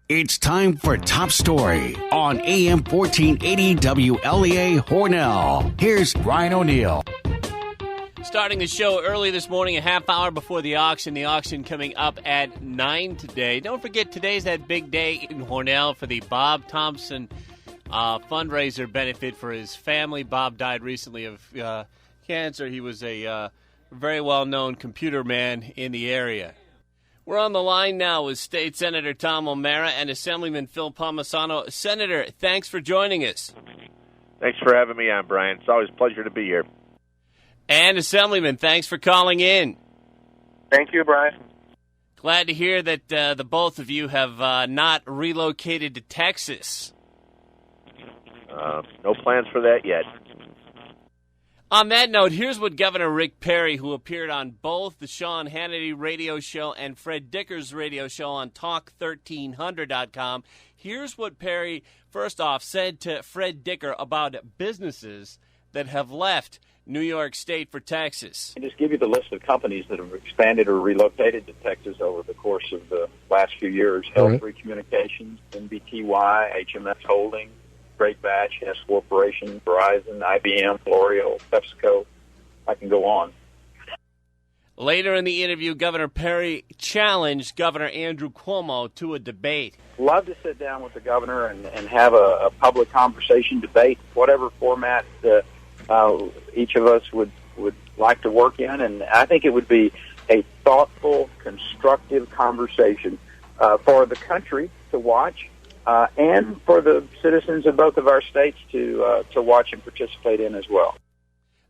It's time for Top Story on AM 1480 WLEA Hornell. Here's Brian O'Neill. Starting the show early this morning, a half hour before the auction. The auction coming up at 9 today. Don't forget, today's that big day in Hornell for the Bob Thompson fundraiser benefit for his family. Bob died recently of cancer. He was a very well-known computer man in the area. We're on the line now with State Senator Tom O'Mara and Assemblyman Phil Palmesano. Senator, thanks for joining us. Thanks for having me on, Brian. It's always a pleasure to be here. And Assemblyman, thanks for calling in. Thank you, Brian. Glad to hear that the both of you have not relocated to Texas. No plans for that yet. On that note, here's what Governor Rick Perry, who appeared on both the Sean Hannity radio show and Fred Dicker's radio show on Talk1300.com, here's what Perry, first off, said to Fred Dicker about businesses that have left New York State for Texas. I just give you the list of companies that have expanded or relocated to Texas over the course of the last few years. L3 Communications, NBTY, HMS Holdings, Great Batch, S Corporation, Verizon, IBM, L'Oreal, PepsiCo. I can go on. Later in the interview, Governor Perry challenged Governor Andrew Cuomo to a debate. Love to sit down with the governor and have a public conversation, debate, whatever format each of us would like to work in. And I think it would be a thoughtful, constructive conversation for the country to watch. And for the citizens of both of our states to watch and participate in as well.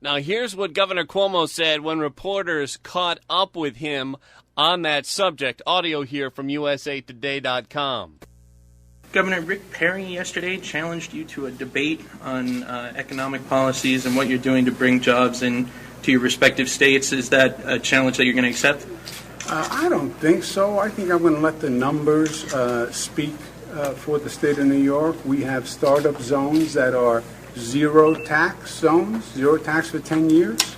Now, here's what Governor Cuomo said when reporters caught up with him on that subject. Audio here from usatoday.com. Governor Rick Perry yesterday challenged you to a debate on economic policies and what you're doing to bring jobs into your respective states. Is that a challenge that you're going to accept? I don't think so. I think I'm going to let the numbers speak for the state of New York. We have startup zones that are zero tax zones, zero tax for 10 years.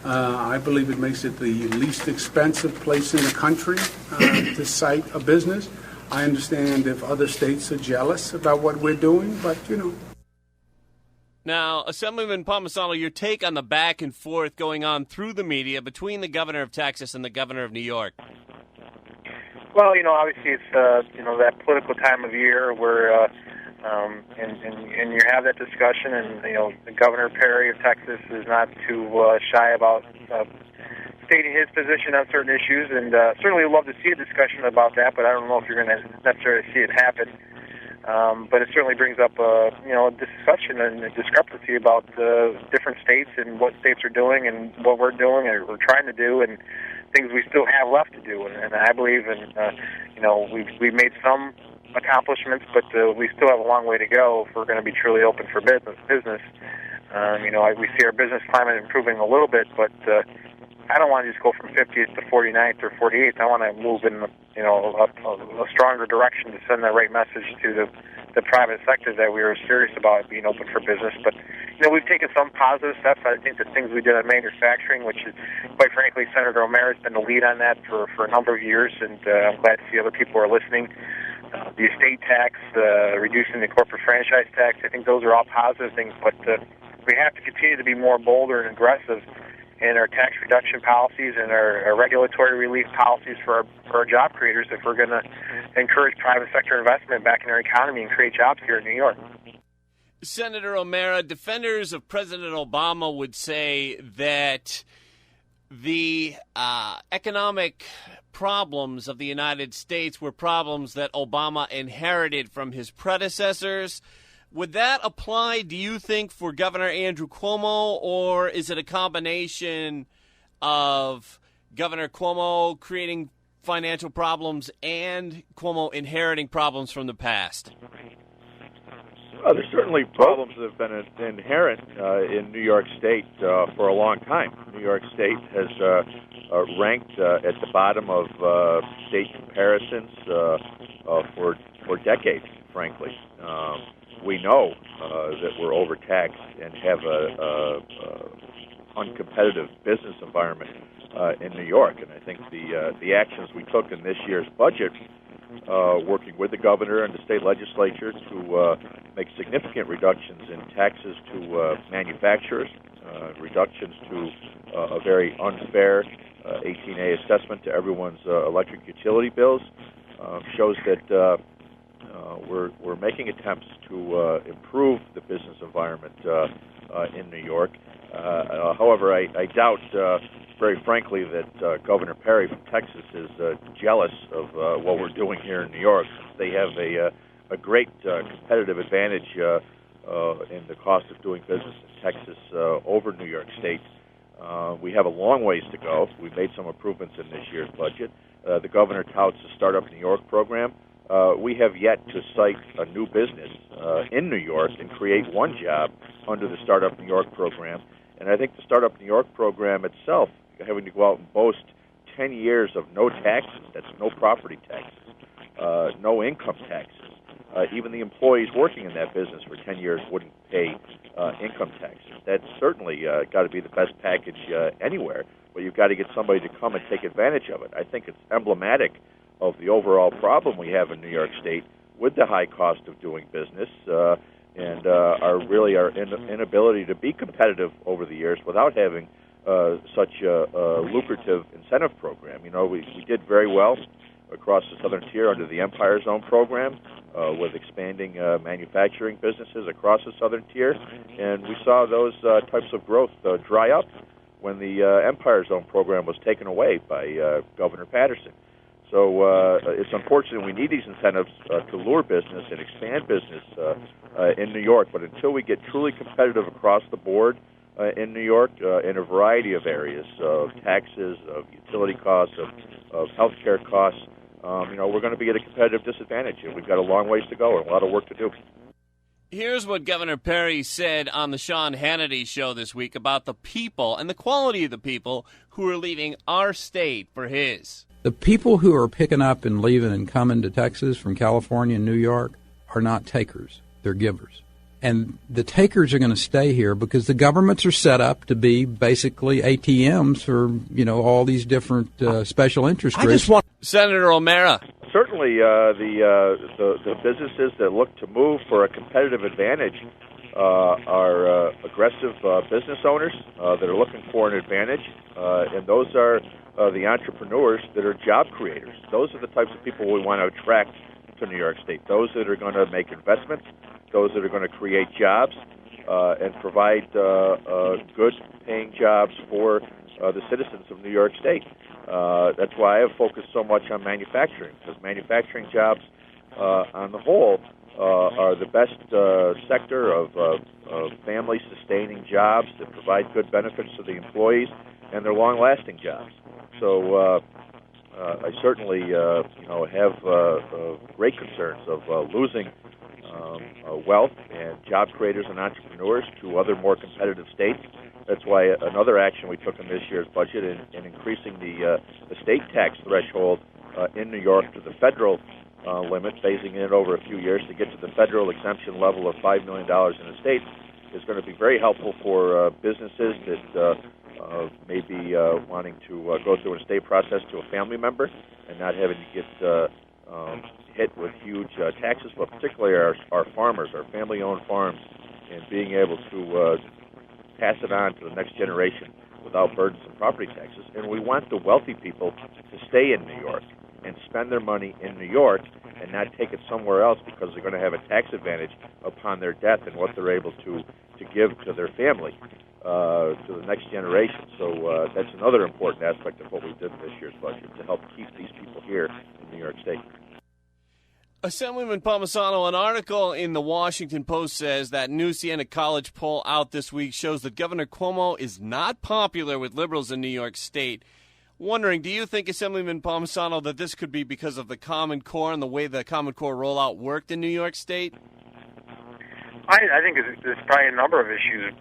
I believe it makes it the least expensive place in the country to site a business. I understand if other states are jealous about what we're doing, but, you know. Now, Assemblyman Palmesano, your take on the back and forth going on through the media between the governor of Texas and the governor of New York. Well, obviously it's, that political time of year where, and you have that discussion, and, the Governor Perry of Texas is not too shy about stating his position on certain issues, and certainly would love to see a discussion about that, but I don't know if you're going to necessarily see it happen. But it certainly brings up a discussion and a discrepancy about different states and what states are doing and what we're doing or we're trying to do, and things we still have left to do. And I believe, we've made some accomplishments, but we still have a long way to go if we're going to be truly open for business. We see our business climate improving a little bit, but I don't want to just go from 50th to 49th or 48th. I want to move in, a stronger direction to send the right message to the private sector that we are serious about being open for business. But, we've taken some positive steps. I think the things we did on manufacturing, which is, quite frankly, Senator O'Mara has been the lead on that for a number of years, and I'm glad to see other people are listening. The estate tax, reducing the corporate franchise tax, I think those are all positive things, but we have to continue to be more bolder and aggressive in our tax reduction policies and our regulatory relief policies for our job creators if we're going to encourage private sector investment back in our economy and create jobs here in New York. Senator O'Mara, defenders of President Obama would say that the economic problems of the United States were problems that Obama inherited from his predecessors. Would that apply, do you think, for Governor Andrew Cuomo, or is it a combination of Governor Cuomo creating financial problems and Cuomo inheriting problems from the past? There's certainly problems that have been inherent in New York State for a long time. New York State has ranked at the bottom of state comparisons for decades, frankly. We know that we're overtaxed and have a uncompetitive business environment in New York, and I think the actions we took in this year's budget working with the governor and the state legislature to make significant reductions in taxes to manufacturers, reductions to a very unfair 18A assessment to everyone's electric utility bills, shows that we're making attempts to improve the business environment in New York. However, I doubt, very frankly, that Governor Perry from Texas is jealous of what we're doing here in New York. They have a great competitive advantage in the cost of doing business in Texas over New York State. We have a long ways to go. We've made some improvements in this year's budget. The governor touts the Startup New York program. We have yet to cite a new business in New York and create one job under the Startup New York program. And I think the Startup New York program itself, having to go out and boast 10 years of no taxes, that's no property taxes, no income taxes. Even the employees working in that business for 10 years wouldn't pay income taxes. That's certainly got to be the best package anywhere, but you've got to get somebody to come and take advantage of it. I think it's emblematic of the overall problem we have in New York State with the high cost of doing business and our inability to be competitive over the years without having such a lucrative incentive program. You know, we did very well across the Southern Tier under the Empire Zone program with expanding manufacturing businesses across the Southern Tier, and we saw those types of growth dry up when the Empire Zone program was taken away by Governor Patterson. So it's unfortunate we need these incentives to lure business and expand business in New York, but until we get truly competitive across the board in New York in a variety of areas, of taxes, of utility costs, of health care costs, we're going to be at a competitive disadvantage, and we've got a long ways to go and a lot of work to do. Here's what Governor Perry said on the Sean Hannity show this week about the people and the quality of the people who are leaving our state for his. The people who are picking up and leaving and coming to Texas from California and New York are not takers. They're givers. And the takers are going to stay here because the governments are set up to be basically ATMs for, all these different special interest groups. Senator O'Mara. Certainly, the businesses that look to move for a competitive advantage are aggressive business owners that are looking for an advantage, and those are the entrepreneurs that are job creators. Those are the types of people we want to attract to New York State, those that are going to make investments, those that are going to create jobs and provide good-paying jobs for the citizens of New York State. That's why I have focused so much on manufacturing, because manufacturing jobs on the whole are the best sector of family-sustaining jobs that provide good benefits to the employees, and they're long-lasting jobs. So I certainly have great concerns of losing wealth and job creators and entrepreneurs to other more competitive states. That's why another action we took in this year's budget in increasing the state tax threshold in New York to the federal limit, phasing it over a few years to get to the federal exemption level of $5 million in the state, is going to be very helpful for businesses that may be wanting to go through an estate process to a family member and not having to get hit with huge taxes, but particularly our farmers, our family-owned farms, and being able to pass it on to the next generation without burdensome property taxes. And we want the wealthy people to stay in New York and spend their money in New York and not take it somewhere else because they're going to have a tax advantage upon their death and what they're able to give to their family, to the next generation. So that's another important aspect of what we did in this year's budget, to help keep these people here in New York State. Assemblyman Palmesano, an article in the Washington Post says that new Siena College poll out this week shows that Governor Cuomo is not popular with liberals in New York State. Wondering, do you think, Assemblyman Palmesano, that this could be because of the Common Core and the way the Common Core rollout worked in New York State? I think there's probably a number of issues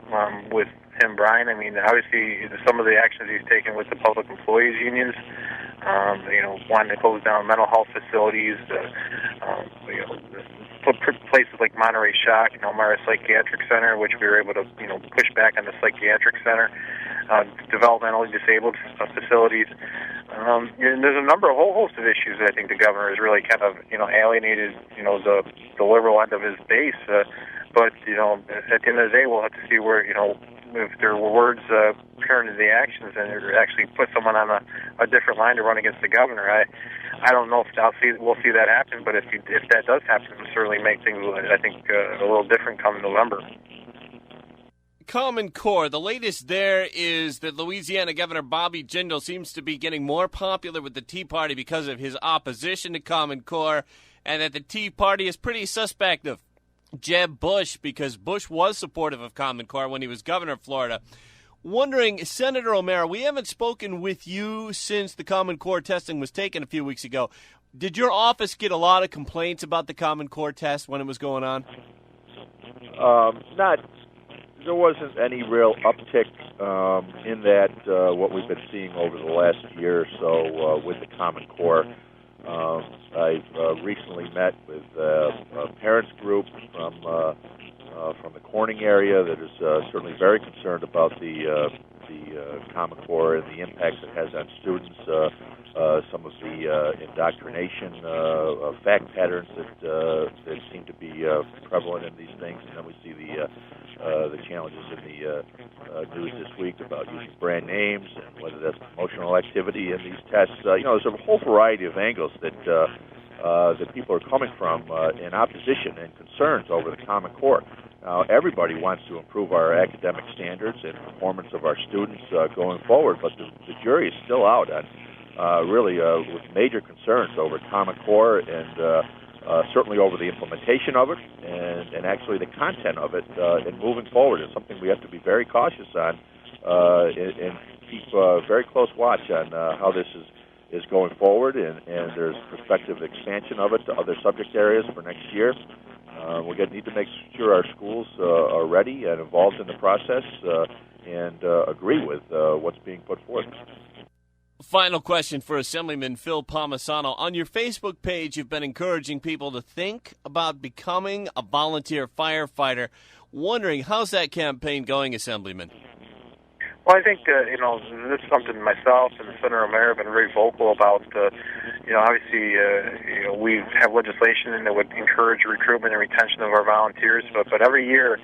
with him, Brian. I mean, obviously, some of the actions he's taken with the public employees unions, wanting to close down mental health facilities, places like Monterey Shock, Omara Psychiatric Center, which we were able to, push back on the psychiatric center, developmentally disabled facilities. And there's a whole host of issues that I think the governor has really kind of, alienated, the liberal end of his base. But, at the end of the day, we'll have to see where, if their words turn into the actions and it actually put someone on a different line to run against the governor. I don't know if we'll see that happen, but if that does happen, it will certainly make things, I think, a little different come November. Common Core, the latest there is that Louisiana Governor Bobby Jindal seems to be getting more popular with the Tea Party because of his opposition to Common Core, and that the Tea Party is pretty suspect of Jeb Bush because Bush was supportive of Common Core when he was governor of Florida. Wondering, Senator O'Mara, we haven't spoken with you since the Common Core testing was taken a few weeks ago. Did your office get a lot of complaints about the Common Core test when it was going on? There wasn't any real uptick in that, what we've been seeing over the last year or so with the Common Core. I recently met with a parents group from the Corning area that is certainly very concerned about the Common Core and the impacts it has on students, some of the indoctrination fact patterns that seem to be prevalent in these things, and then we see the challenges in the news this week about using brand names and whether that's promotional activity in these tests. There's a whole variety of angles that people are coming from in opposition and concerns over the Common Core. Now, everybody wants to improve our academic standards and performance of our students going forward, but the jury is still out on really with major concerns over Common Core and certainly over the implementation of it and actually the content of it in moving forward. It's something we have to be very cautious on and keep very close watch on how this is going forward, and there's prospective expansion of it to other subject areas for next year. We need to make sure our schools are ready and involved in the process and agree with what's being put forth. Final question for Assemblyman Phil Palmesano. On your Facebook page, you've been encouraging people to think about becoming a volunteer firefighter. Wondering, how's that campaign going, Assemblyman? Well, I think, this is something myself and Senator O'Mara have been very vocal about. Obviously, we have legislation that would encourage recruitment and retention of our volunteers, but every year,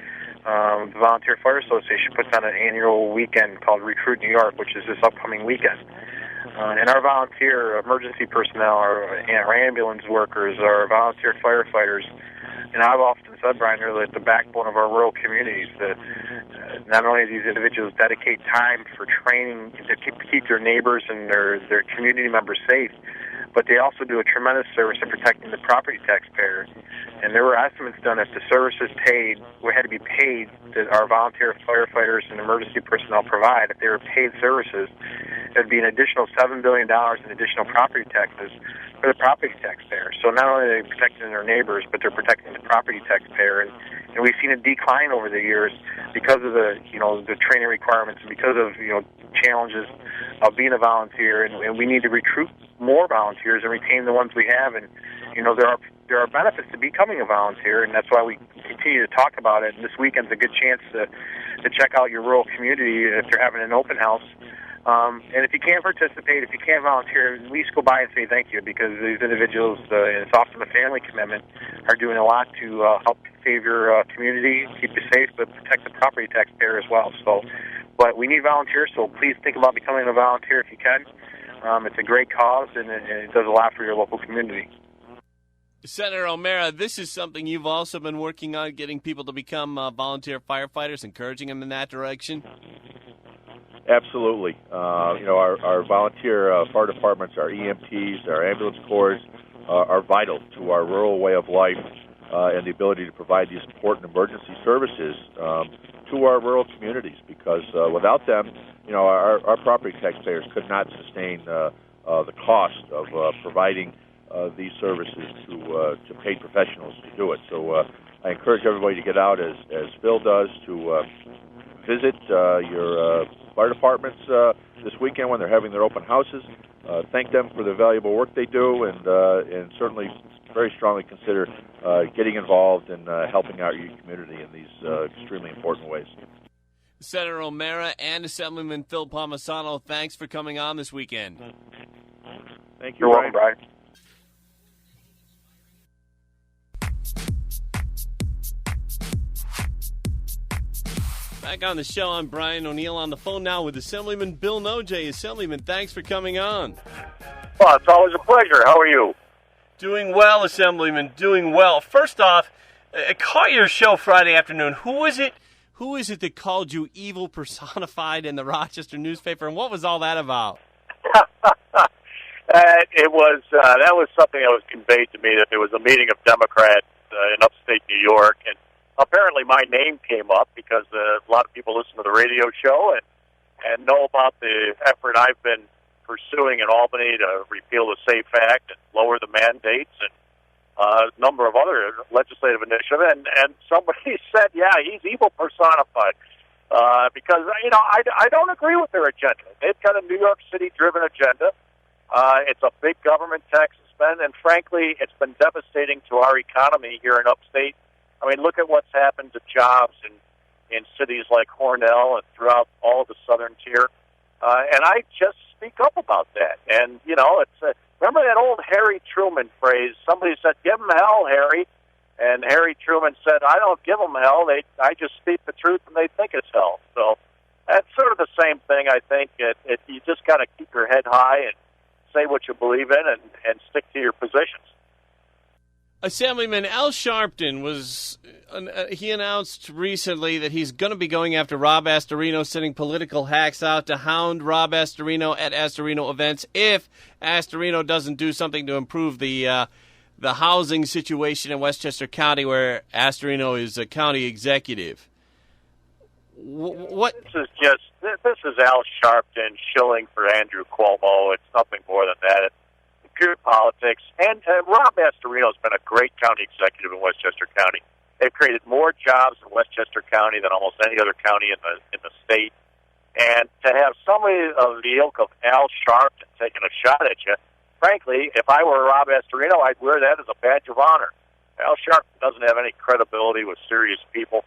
the Volunteer Fire Association puts on an annual weekend called Recruit New York, which is this upcoming weekend. And our volunteer emergency personnel, our ambulance workers, our volunteer firefighters, and I've often said, Brian, they're the backbone of our rural communities. Not only do these individuals dedicate time for training to keep their neighbors and their community members safe, but they also do a tremendous service in protecting the property taxpayer. And there were estimates done if the services had to be paid that our volunteer firefighters and emergency personnel provide. If they were paid services, it would be an additional $7 billion in additional property taxes for the property taxpayer. So not only are they protecting their neighbors, but they're protecting the property taxpayer. And we've seen a decline over the years because of the training requirements and because of challenges of being a volunteer. And we need to recruit more volunteers and retain the ones we have. And there are benefits to becoming a volunteer, and that's why we continue to talk about it. And this weekend's a good chance to check out your rural community if they're having an open house. And if you can't participate, if you can't volunteer, at least go by and say thank you, because these individuals, and it's often a family commitment, are doing a lot to help save your community, keep you safe, but protect the property taxpayer as well. So, but we need volunteers, so please think about becoming a volunteer if you can. It's a great cause, and it does a lot for your local community. Senator O'Mara, this is something you've also been working on, getting people to become volunteer firefighters, encouraging them in that direction? Absolutely. Our volunteer fire departments, our EMTs, our ambulance corps are vital to our rural way of life and the ability to provide these important emergency services to our rural communities, because without them, our property taxpayers could not sustain the cost of providing these services to paid professionals to do it. So I encourage everybody to get out, as Phil does, to visit your fire departments this weekend when they're having their open houses. Thank them for the valuable work they do, and certainly very strongly consider getting involved and helping out your community in these extremely important ways. Senator O'Mara and Assemblyman Phil Palmesano, thanks for coming on this weekend. Thank you, You're welcome, Brian. Back on the show, I'm Brian O'Neill on the phone now with Assemblyman Bill Nojay. Assemblyman, thanks for coming on. Well, it's always a pleasure. How are you? Doing well, Assemblyman, doing well. First off, I caught your show Friday afternoon. Who is it that called you evil personified in the Rochester newspaper, and what was all that about? That was something that was conveyed to me, that there was a meeting of Democrats in upstate New York, and apparently my name came up because a lot of people listen to the radio show and know about the effort I've been pursuing in Albany to repeal the SAFE Act and lower the mandates and a number of other legislative initiatives. And somebody said, yeah, he's evil personified. Because, I don't agree with their agenda. They've got a New York City-driven agenda. It's a big government tax spend, and frankly, it's been devastating to our economy here in upstate. I mean, look at what's happened to jobs in cities like Hornell and throughout all of the southern tier. And I just speak up about that. And, remember that old Harry Truman phrase? Somebody said, "Give them hell, Harry." And Harry Truman said, "I don't give them hell. I just speak the truth, and they think it's hell." So that's sort of the same thing, I think. You just got to keep your head high and say what you believe in and stick to your positions. Assemblyman Al Sharpton he announced recently that he's going to be going after Rob Astorino, sending political hacks out to hound Rob Astorino at Astorino events if Astorino doesn't do something to improve the housing situation in Westchester County, where Astorino is a county executive. What? This is Al Sharpton shilling for Andrew Cuomo. It's nothing more than that. It's pure politics. And Rob Astorino has been a great county executive in Westchester County. They've created more jobs in Westchester County than almost any other county in the state. And to have somebody of the ilk of Al Sharpton taking a shot at you, frankly, if I were Rob Astorino, I'd wear that as a badge of honor. Al Sharpton doesn't have any credibility with serious people.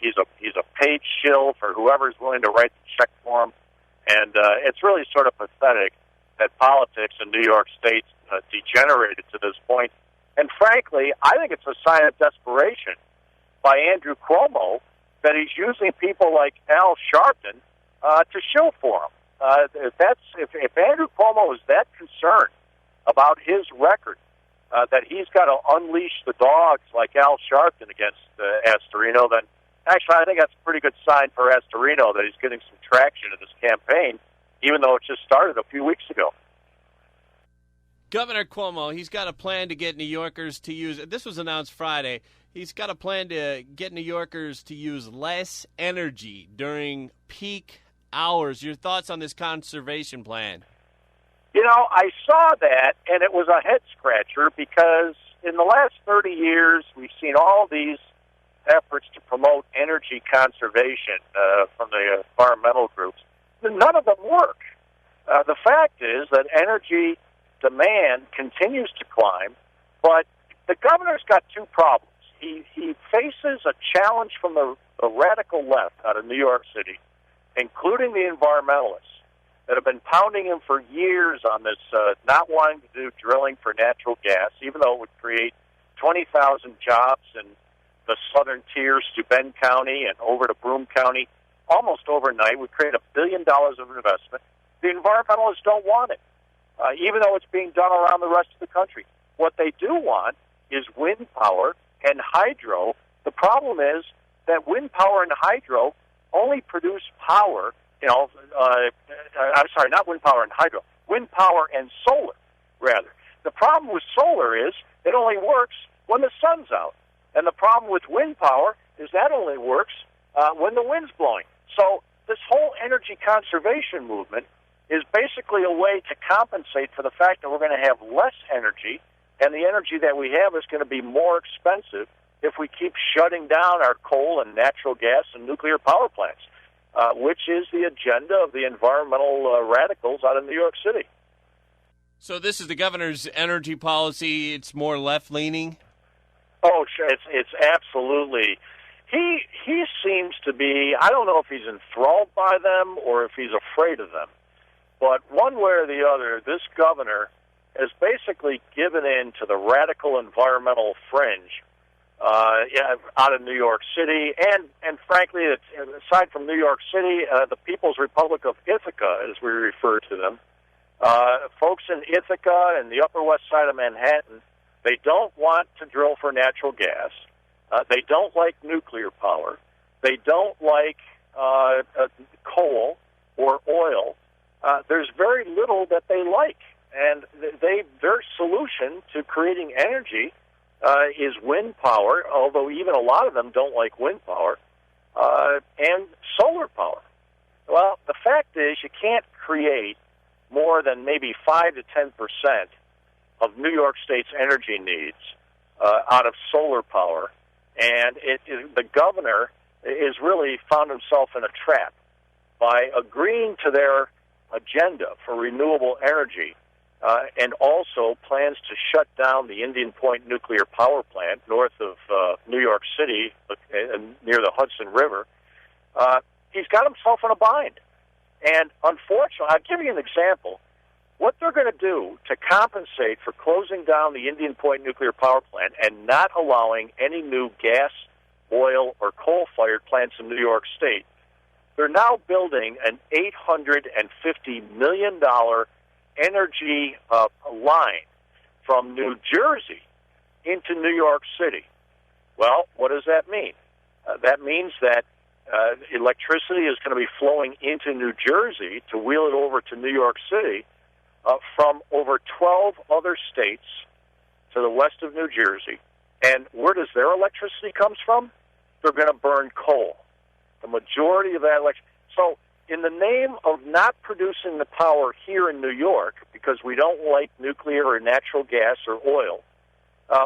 He's a paid shill for whoever's willing to write the check for him. And it's really sort of pathetic that politics in New York State degenerated to this point. And frankly, I think it's a sign of desperation by Andrew Cuomo that he's using people like Al Sharpton to shill for him. If Andrew Cuomo is that concerned about his record, that he's got to unleash the dogs like Al Sharpton against Astorino, then actually I think that's a pretty good sign for Astorino that he's getting some traction in this campaign, even though it just started a few weeks ago. Governor Cuomo, he's got a plan to get New Yorkers to use, this was announced Friday, he's got a plan to get New Yorkers to use less energy during peak hours. Your thoughts on this conservation plan? I saw that, and it was a head-scratcher because in the last 30 years, we've seen all these efforts to promote energy conservation from the environmental groups. None of them work. The fact is that energy demand continues to climb, but the governor's got two problems. He faces a challenge from the radical left out of New York City, including the environmentalists that have been pounding him for years on this not wanting to do drilling for natural gas, even though it would create 20,000 jobs in the southern tiers to Bend County and over to Broome County almost overnight, would create $1 billion of investment. The environmentalists don't want it, even though it's being done around the rest of the country. What they do want is wind power and hydro. The problem is that wind power and hydro only produce power, I'm sorry, not wind power and hydro, wind power and solar, rather. The problem with solar is it only works when the sun's out. And the problem with wind power is that only works when the wind's blowing. So this whole energy conservation movement is basically a way to compensate for the fact that we're going to have less energy, and the energy that we have is going to be more expensive if we keep shutting down our coal and natural gas and nuclear power plants, which is the agenda of the environmental radicals out of New York City. So this is the governor's energy policy. It's more left-leaning? Oh, sure. It's absolutely. He seems to be, I don't know if he's enthralled by them or if he's afraid of them. But one way or the other, this governor has basically given in to the radical environmental fringe out of New York City, and frankly, aside from New York City, the People's Republic of Ithaca, as we refer to them, folks in Ithaca and the Upper West Side of Manhattan, they don't want to drill for natural gas. They don't like nuclear power. They don't like coal or oil. There's very little that they like, and their solution to creating energy is wind power, although even a lot of them don't like wind power, and solar power. Well, the fact is you can't create more than maybe 5 to 10% of New York State's energy needs out of solar power, and the governor has really found himself in a trap by agreeing to their agenda for renewable energy, and also plans to shut down the Indian Point nuclear power plant north of New York City, near the Hudson River. He's got himself in a bind. And unfortunately, I'll give you an example. What they're going to do to compensate for closing down the Indian Point nuclear power plant and not allowing any new gas, oil, or coal-fired plants in New York State, they're now building an $850 million energy line from New Jersey into New York City. Well, what does that mean? That means that electricity is going to be flowing into New Jersey to wheel it over to New York City from over 12 other states to the west of New Jersey. And where does their electricity comes from? They're going to burn coal. The majority of that electricity. So in the name of not producing the power here in New York, because we don't like nuclear or natural gas or oil,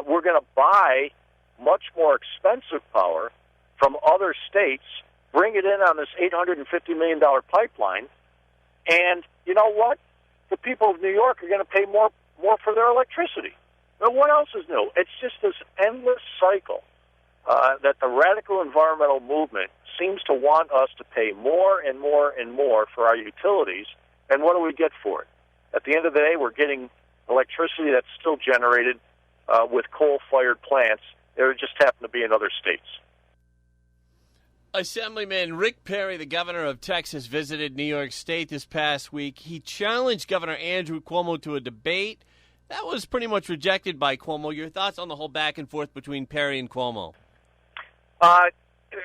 we're going to buy much more expensive power from other states, bring it in on this $850 million pipeline, and you know what? The people of New York are going to pay more for their electricity. Now, what else is new? It's just this endless cycle that the radical environmental movement seems to want us to pay more and more and more for our utilities, and what do we get for it? At the end of the day, we're getting electricity that's still generated with coal-fired plants. They just happen to be in other states. Assemblyman Rick Perry, the governor of Texas, visited New York State this past week. He challenged Governor Andrew Cuomo to a debate. That was pretty much rejected by Cuomo. Your thoughts on the whole back and forth between Perry and Cuomo?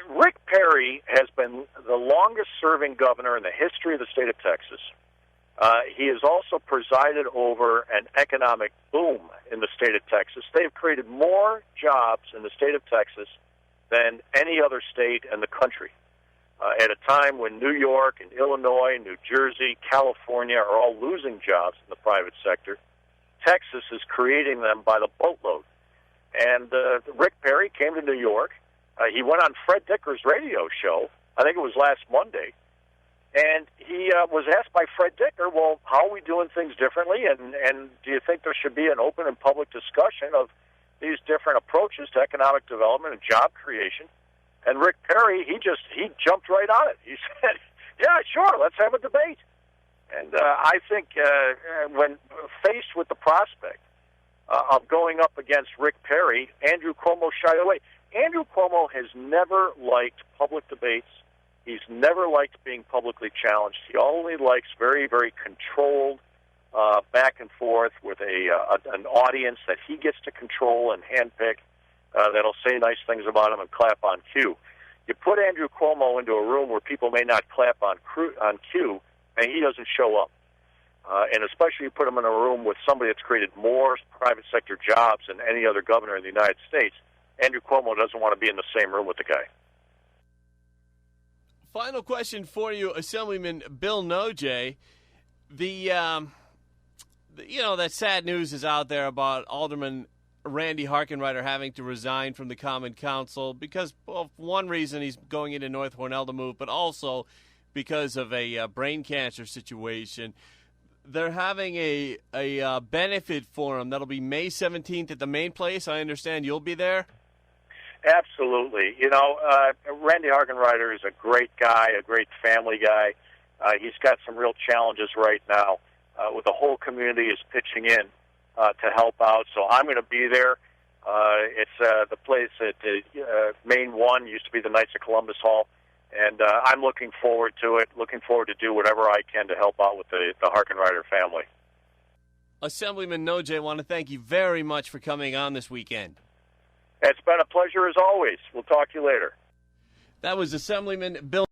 Rick Perry has been the longest-serving governor in the history of the state of Texas. He has also presided over an economic boom in the state of Texas. They have created more jobs in the state of Texas than any other state in the country. At a time when New York and Illinois, New Jersey, California are all losing jobs in the private sector, Texas is creating them by the boatload. And Rick Perry came to New York. He went on Fred Dicker's radio show, I think it was last Monday, and he was asked by Fred Dicker, well, how are we doing things differently, and do you think there should be an open and public discussion of these different approaches to economic development and job creation? And Rick Perry, he jumped right on it. He said, yeah, sure, let's have a debate. And I think when faced with the prospect of going up against Rick Perry, Andrew Cuomo shied away. Andrew Cuomo has never liked public debates. He's never liked being publicly challenged. He only likes very, very controlled back and forth with an audience that he gets to control and handpick that'll say nice things about him and clap on cue. You put Andrew Cuomo into a room where people may not clap on cue, and he doesn't show up. And especially you put him in a room with somebody that's created more private sector jobs than any other governor in the United States. Andrew Cuomo doesn't want to be in the same room with the guy. Final question for you, Assemblyman Bill Nojay. That sad news is out there about Alderman Randy Harkenrider having to resign from the Common Council because, well, for one reason he's going into North Hornell to move, but also because of a brain cancer situation. They're having a benefit for him. That'll be May 17th at the main place. I understand you'll be there. Absolutely. Randy Harkenrider is a great guy, a great family guy. He's got some real challenges right now. With the whole community is pitching in. to help out. So I'm going to be there. It's the place at Main 1 used to be the Knights of Columbus Hall, and I'm looking forward to it. Looking forward to do whatever I can to help out with the Harkenrider family. Assemblyman Nojay, I want to thank you very much for coming on this weekend. It's been a pleasure as always. We'll talk to you later. That was Assemblyman Bill.